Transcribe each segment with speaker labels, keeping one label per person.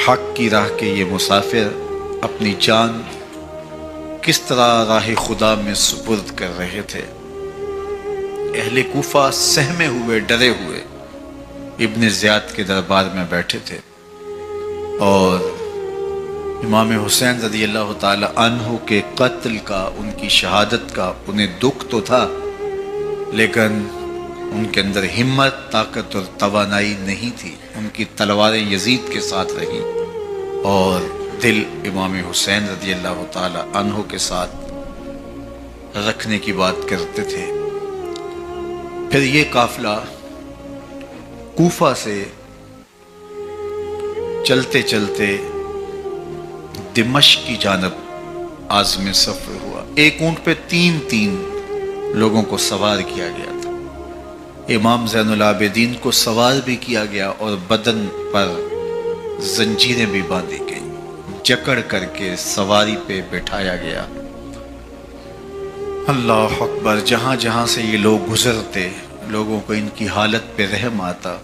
Speaker 1: حق کی راہ کے یہ مسافر اپنی جان کس طرح راہ خدا میں سپرد کر رہے تھے۔ اہل کوفہ سہمے ہوئے ڈرے ہوئے ابن زیاد کے دربار میں بیٹھے تھے، اور امام حسین رضی اللہ تعالی عنہ کے قتل کا، ان کی شہادت کا انہیں دکھ تو تھا، لیکن ان کے اندر ہمت، طاقت اور توانائی نہیں تھی۔ ان کی تلواریں یزید کے ساتھ رہیں اور دل امام حسین رضی اللہ تعالی عنہ کے ساتھ رکھنے کی بات کرتے تھے۔ پھر یہ قافلہ کوفہ سے چلتے چلتے دمشق کی جانب عازم سفر ہوا۔ ایک اونٹ پہ تین لوگوں کو سوار کیا گیا تھا۔ امام زین العابدین کو سوار بھی کیا گیا اور بدن پر زنجیریں بھی باندھی گئیں، جکڑ کر کے سواری پہ بٹھایا گیا۔ اللہ اکبر! جہاں جہاں سے یہ لوگ گزرتے، لوگوں کو ان کی حالت پہ رحم آتا۔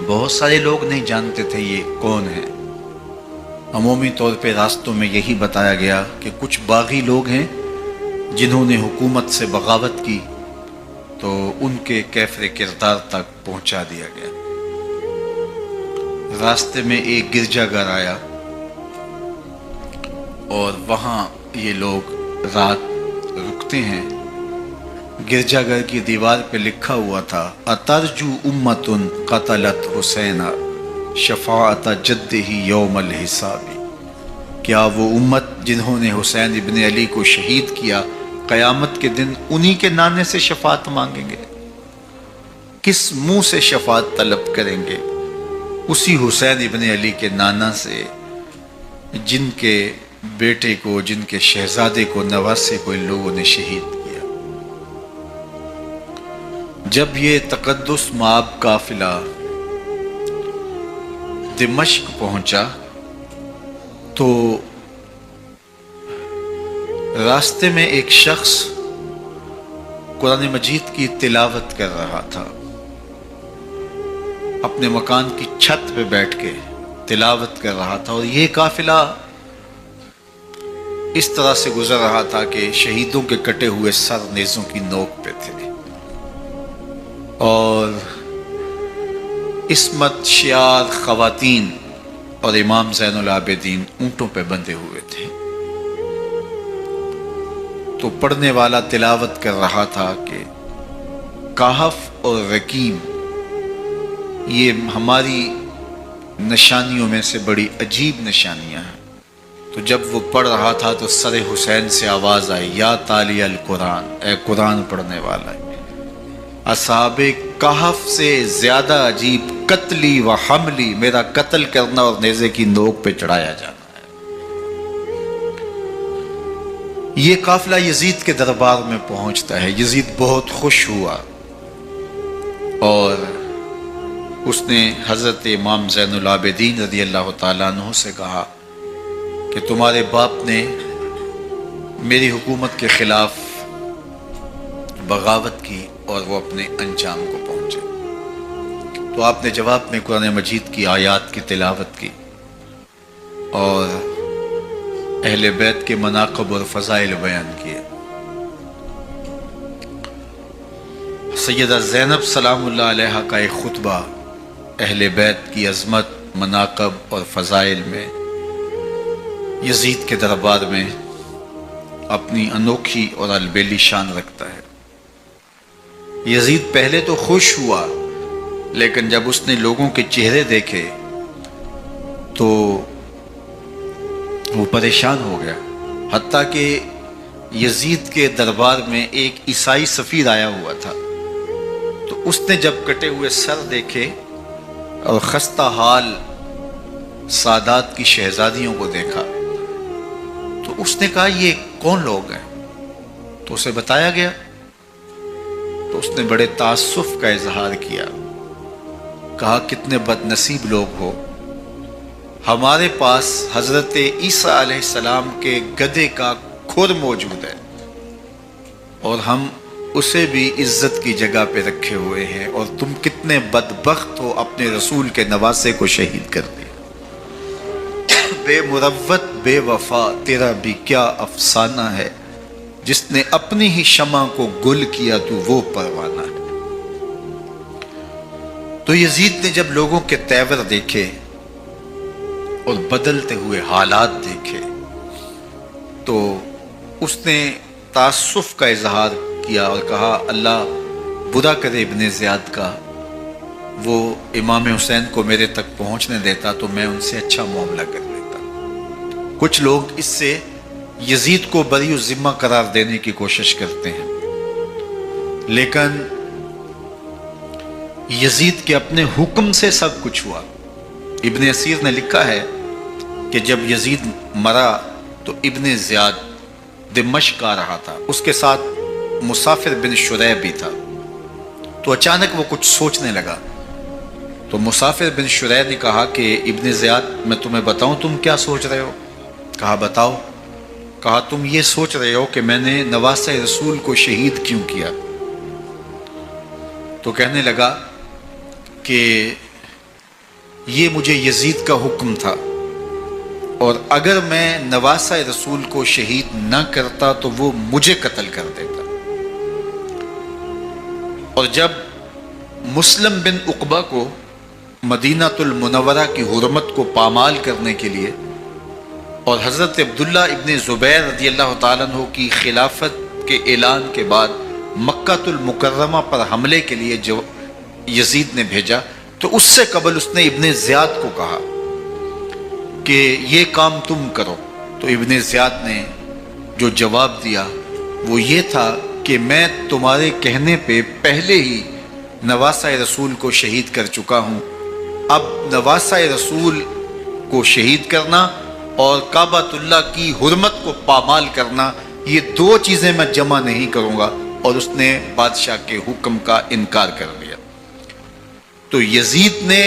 Speaker 1: بہت سارے لوگ نہیں جانتے تھے یہ کون ہے۔ عمومی طور پہ راستوں میں یہی بتایا گیا کہ کچھ باغی لوگ ہیں جنہوں نے حکومت سے بغاوت کی، تو ان کے کیفر کردار تک پہنچا دیا گیا۔ راستے میں ایک گرجا گھر آیا اور وہاں یہ لوگ رات رکتے ہیں۔ گرجا گھر کی دیوار پہ لکھا ہوا تھا: اترجو امت قتلت حسین شفاعت جدہ یوم الحساب۔ کیا وہ امت جنہوں نے حسین ابن علی کو شہید کیا، قیامت کے دن انہی کے نانے سے شفاعت مانگیں گے؟ کس منہ سے شفاعت طلب کریں گے؟ اسی حسین ابن علی کے نانا سے، جن کے بیٹے کو، جن کے شہزادے کو، نواسے کو ان لوگوں نے شہید کیا۔ جب یہ تقدس مآب قافلہ دمشق پہنچا تو راستے میں ایک شخص قرآن مجید کی تلاوت کر رہا تھا۔ اپنے مکان کی چھت پہ بیٹھ کے تلاوت کر رہا تھا، اور یہ قافلہ اس طرح سے گزر رہا تھا کہ شہیدوں کے کٹے ہوئے سر نیزوں کی نوک پہ تھے، اور عصمت شیار خواتین اور امام زین العابدین اونٹوں پہ بندھے ہوئے تھے۔ تو پڑھنے والا تلاوت کر رہا تھا کہ کہف اور رقیم یہ ہماری نشانیوں میں سے بڑی عجیب نشانیاں ہیں۔ تو جب وہ پڑھ رہا تھا تو سر حسین سے آواز آئی: یا تالی القرآن، اے قرآن پڑھنے والا، اصحاب کہف سے زیادہ عجیب قتلی و حملی، میرا قتل کرنا اور نیزے کی نوک پہ چڑھایا جانا ہے۔ یہ قافلہ یزید کے دربار میں پہنچتا ہے۔ یزید بہت خوش ہوا اور اس نے حضرت امام زین العابدین رضی اللہ تعالیٰ عنہ سے کہا کہ تمہارے باپ نے میری حکومت کے خلاف بغاوت کی اور وہ اپنے انجام کو پہنچے۔ تو آپ نے جواب میں قرآن مجید کی آیات کی تلاوت کی اور اہل بیت کے مناقب اور فضائل بیان کیے۔ سیدہ زینب سلام اللہ علیہا کا ایک خطبہ اہل بیت کی عظمت، مناقب اور فضائل میں یزید کے دربار میں اپنی انوکھی اور البیلی شان رکھتا ہے۔ یزید پہلے تو خوش ہوا، لیکن جب اس نے لوگوں کے چہرے دیکھے تو وہ پریشان ہو گیا۔ حتیٰ کہ یزید کے دربار میں ایک عیسائی سفیر آیا ہوا تھا، تو اس نے جب کٹے ہوئے سر دیکھے اور خستہ حال سادات کی شہزادیوں کو دیکھا تو اس نے کہا یہ کون لوگ ہیں؟ تو اسے بتایا گیا، تو اس نے بڑے تاسف کا اظہار کیا، کہا کتنے بد نصیب لوگ ہو، ہمارے پاس حضرت عیسیٰ علیہ السلام کے گدھے کا کھر موجود ہے اور ہم اسے بھی عزت کی جگہ پہ رکھے ہوئے ہیں، اور تم کتنے بدبخت ہو، اپنے رسول کے نواسے کو شہید کر دیا۔ بے مروت بے وفا تیرا بھی کیا افسانہ ہے، جس نے اپنی ہی شمع کو گل کیا تو وہ پروانہ ہے۔ تو یزید نے جب لوگوں کے تیور دیکھے اور بدلتے ہوئے حالات دیکھے تو اس نے تعصف کا اظہار کیا اور کہا اللہ برا کرے ابن زیاد کا، وہ امام حسین کو میرے تک پہنچنے دیتا تو میں ان سے اچھا معاملہ کر لیتا۔ کچھ لوگ اس سے یزید کو بری الذمہ قرار دینے کی کوشش کرتے ہیں، لیکن یزید کے اپنے حکم سے سب کچھ ہوا۔ ابن اسیر نے لکھا ہے کہ جب یزید مرا تو ابن زیاد دمشق آ رہا تھا، اس کے ساتھ مسافر بن شریح بھی تھا، تو اچانک وہ کچھ سوچنے لگا۔ تو مسافر بن شریح نے کہا کہ ابن زیاد میں تمہیں بتاؤں تم کیا سوچ رہے ہو؟ کہا بتاؤ۔ کہا تم یہ سوچ رہے ہو کہ میں نے نواسہ رسول کو شہید کیوں کیا؟ تو کہنے لگا کہ یہ مجھے یزید کا حکم تھا، اور اگر میں نواسہ رسول کو شہید نہ کرتا تو وہ مجھے قتل کر دیتا۔ اور جب مسلم بن عقبہ کو مدینہ المنورہ کی حرمت کو پامال کرنے کے لیے اور حضرت عبداللہ ابن زبیر رضی اللہ تعالیٰ عنہ کی خلافت کے اعلان کے بعد مکہ المکرمہ پر حملے کے لیے جو یزید نے بھیجا، تو اس سے قبل اس نے ابن زیاد کو کہا کہ یہ کام تم کرو۔ تو ابن زیاد نے جو جواب دیا وہ یہ تھا کہ میں تمہارے کہنے پہ پہلے ہی نواسہ رسول کو شہید کر چکا ہوں، اب نواسہ رسول کو شہید کرنا اور کعبۃ اللہ کی حرمت کو پامال کرنا، یہ دو چیزیں میں جمع نہیں کروں گا، اور اس نے بادشاہ کے حکم کا انکار کر دیا۔ تو یزید نے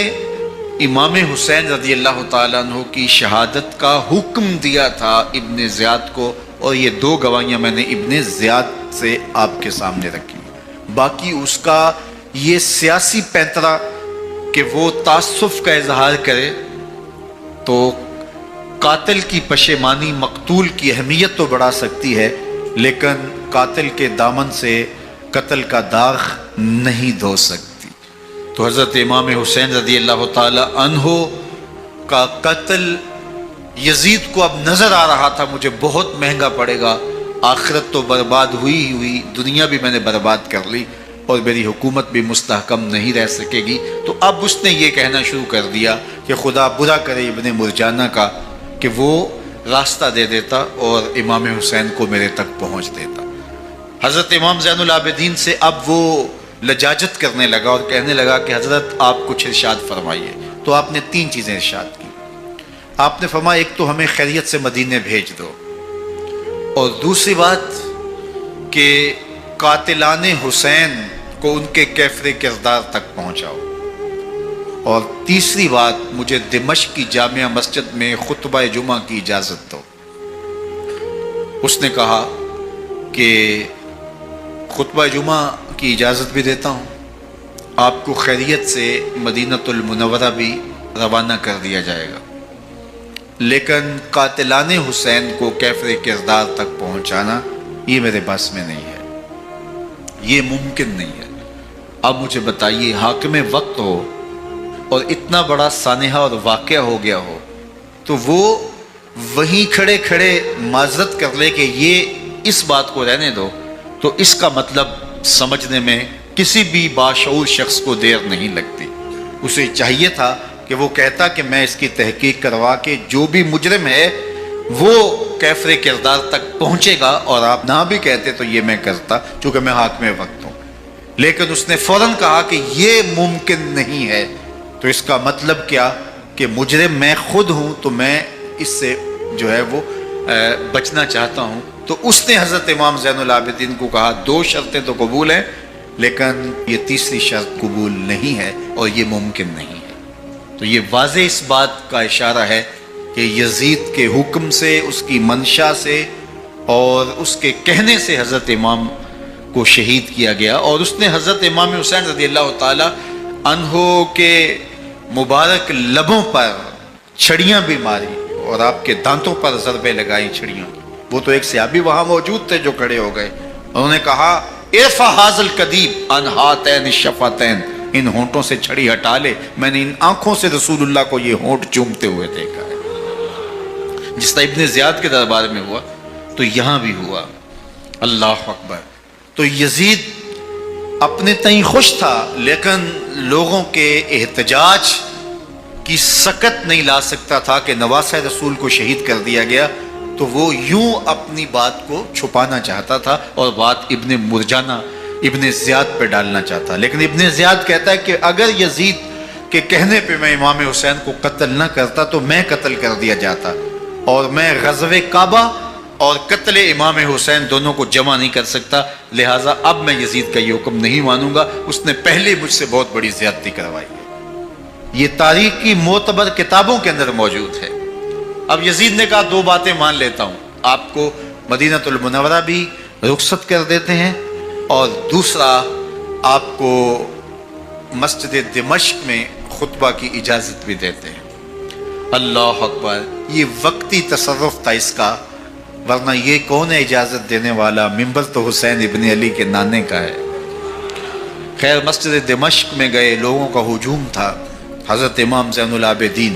Speaker 1: امام حسین رضی اللہ تعالیٰ عنہ کی شہادت کا حکم دیا تھا ابن زیاد کو، اور یہ دو گواہیاں میں نے ابن زیاد سے آپ کے سامنے رکھی۔ باقی اس کا یہ سیاسی پینترا کہ وہ تعصف کا اظہار کرے، تو قاتل کی پشیمانی مقتول کی اہمیت تو بڑھا سکتی ہے، لیکن قاتل کے دامن سے قتل کا داغ نہیں دھو سکتی۔ تو حضرت امام حسین رضی اللہ تعالی عنہ کا قتل یزید کو اب نظر آ رہا تھا مجھے بہت مہنگا پڑے گا، آخرت تو برباد ہوئی ہوئی، دنیا بھی میں نے برباد کر لی، اور میری حکومت بھی مستحکم نہیں رہ سکے گی۔ تو اب اس نے یہ کہنا شروع کر دیا کہ خدا برا کرے ابن مرجانہ کا کہ وہ راستہ دے دیتا اور امام حسین کو میرے تک پہنچ دیتا۔ حضرت امام زین العابدین سے اب وہ لجاجت کرنے لگا اور کہنے لگا کہ حضرت آپ کچھ ارشاد فرمائیے۔ تو آپ نے تین چیزیں ارشاد کی۔ آپ نے فرمایا ایک تو ہمیں خیریت سے مدینے بھیج دو، اور دوسری بات کہ قاتلان حسین کو ان کے کیفر کردار تک پہنچاؤ، اور تیسری بات مجھے دمشق کی جامعہ مسجد میں خطبہ جمعہ کی اجازت دو۔ اس نے کہا کہ خطبہ جمعہ کی اجازت بھی دیتا ہوں، آپ کو خیریت سے مدینہ المنورہ بھی روانہ کر دیا جائے گا، لیکن قاتلان حسین کو کیفر کردار تک پہنچانا یہ میرے بس میں نہیں ہے، یہ ممکن نہیں ہے۔ اب مجھے بتائیے، حاکم وقت ہو اور اتنا بڑا سانحہ اور واقعہ ہو گیا ہو تو وہ وہیں کھڑے کھڑے معذرت کر لے کہ یہ اس بات کو رہنے دو، تو اس کا مطلب سمجھنے میں کسی بھی باشعور شخص کو دیر نہیں لگتی۔ اسے چاہیے تھا کہ وہ کہتا کہ میں اس کی تحقیق کروا کے جو بھی مجرم ہے وہ کیفر کردار تک پہنچے گا، اور آپ نہ بھی کہتے تو یہ میں کرتا چونکہ میں حاکم وقت ہوں، لیکن اس نے فوراً کہا کہ یہ ممکن نہیں ہے۔ تو اس کا مطلب کیا کہ مجرم میں خود ہوں، تو میں اس سے جو ہے وہ بچنا چاہتا ہوں۔ تو اس نے حضرت امام زین العابدین کو کہا دو شرطیں تو قبول ہیں، لیکن یہ تیسری شرط قبول نہیں ہے اور یہ ممکن نہیں ہے۔ تو یہ واضح اس بات کا اشارہ ہے کہ یزید کے حکم سے، اس کی منشا سے اور اس کے کہنے سے حضرت امام کو شہید کیا گیا، اور اس نے حضرت امام حسین رضی اللہ تعالی عنہ کے مبارک لبوں پر چھڑیاں بھی ماری اور آپ کے دانتوں پر ضربیں لگائیں چھڑیوں. وہ تو ایک صحابی وہاں موجود تھے جو کھڑے ہو گئے. انہوں نے کہا ارفع ھذا الکدیب عن ھاتین الشفتین، ان ہونٹوں سے چھڑی ہٹا لے، میں نے ان آنکھوں سے رسول اللہ کو یہ ہونٹ چومتے ہوئے دیکھا ہے. جس طرح ابن زیاد کے دربار میں ہوا تو یہاں بھی ہوا. اللہ اکبر. تو یزید اپنے تئیں خوش تھا، لیکن لوگوں کے احتجاج کی سکت نہیں لا سکتا تھا کہ نواسہ رسول کو شہید کر دیا گیا. تو وہ یوں اپنی بات کو چھپانا چاہتا تھا اور بات ابن مرجانہ ابن زیاد پہ ڈالنا چاہتا. لیکن ابن زیاد کہتا ہے کہ اگر یزید کے کہنے پہ میں امام حسین کو قتل نہ کرتا تو میں قتل کر دیا جاتا، اور میں غزوہ کعبہ اور قتل امام حسین دونوں کو جمع نہیں کر سکتا، لہٰذا اب میں یزید کا یہ حکم نہیں مانوں گا، اس نے پہلے مجھ سے بہت بڑی زیادتی کروائی ہے. یہ تاریخ کی معتبر کتابوں کے اندر موجود ہے. اب یزید نے کہا دو باتیں مان لیتا ہوں، آپ کو مدینہ المنورہ بھی رخصت کر دیتے ہیں، اور دوسرا آپ کو مسجد دمشق میں خطبہ کی اجازت بھی دیتے ہیں. اللہ اکبر. یہ وقتی تصرف تھا اس کا، ورنہ یہ کون ہے اجازت دینے والا؟ ممبر تو حسین ابن علی کے نانے کا ہے. خیر مسجد دمشق میں گئے، لوگوں کا ہجوم تھا. حضرت امام زین العابدین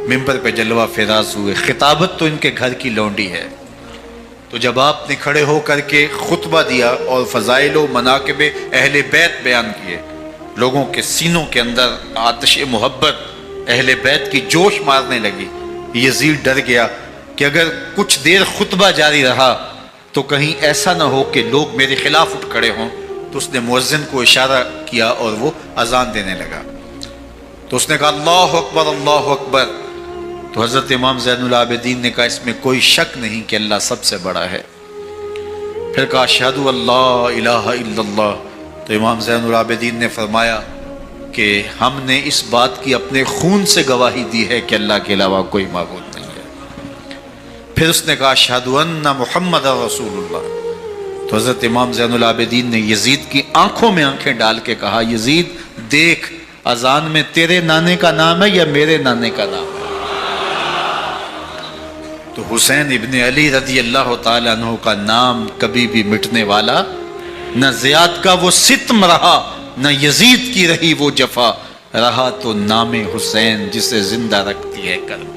Speaker 1: ممبر پہ جلوہ فراز ہوئے. خطابت تو ان کے گھر کی لونڈی ہے. تو جب آپ نے کھڑے ہو کر کے خطبہ دیا اور فضائل و مناقب اہل بیت بیان کیے، لوگوں کے سینوں کے اندر آتش محبت اہل بیت کی جوش مارنے لگی. یزید ڈر گیا کہ اگر کچھ دیر خطبہ جاری رہا تو کہیں ایسا نہ ہو کہ لوگ میرے خلاف اٹھ کھڑے ہوں. تو اس نے مؤذن کو اشارہ کیا اور وہ اذان دینے لگا. تو اس نے کہا اللہ اکبر اللہ اکبر. تو حضرت امام زین العابدین نے کہا اس میں کوئی شک نہیں کہ اللہ سب سے بڑا ہے. پھر کہا اشہد اللہ الہ الا اللہ. تو امام زین العابدین نے فرمایا کہ ہم نے اس بات کی اپنے خون سے گواہی دی ہے کہ اللہ کے علاوہ کوئی معبود نہیں ہے. پھر اس نے کہا اشہد ان محمد رسول اللہ. تو حضرت امام زین العابدین نے یزید کی آنکھوں میں آنکھیں ڈال کے کہا یزید دیکھ، اذان میں تیرے نانے کا نام ہے یا میرے نانے کا نام ہے؟ تو حسین ابن علی رضی اللہ تعالیٰ عنہ کا نام کبھی بھی مٹنے والا نہ. زیاد کا وہ ستم رہا نہ یزید کی رہی وہ جفا، رہا تو نام حسین جسے زندہ رکھتی ہے کرم.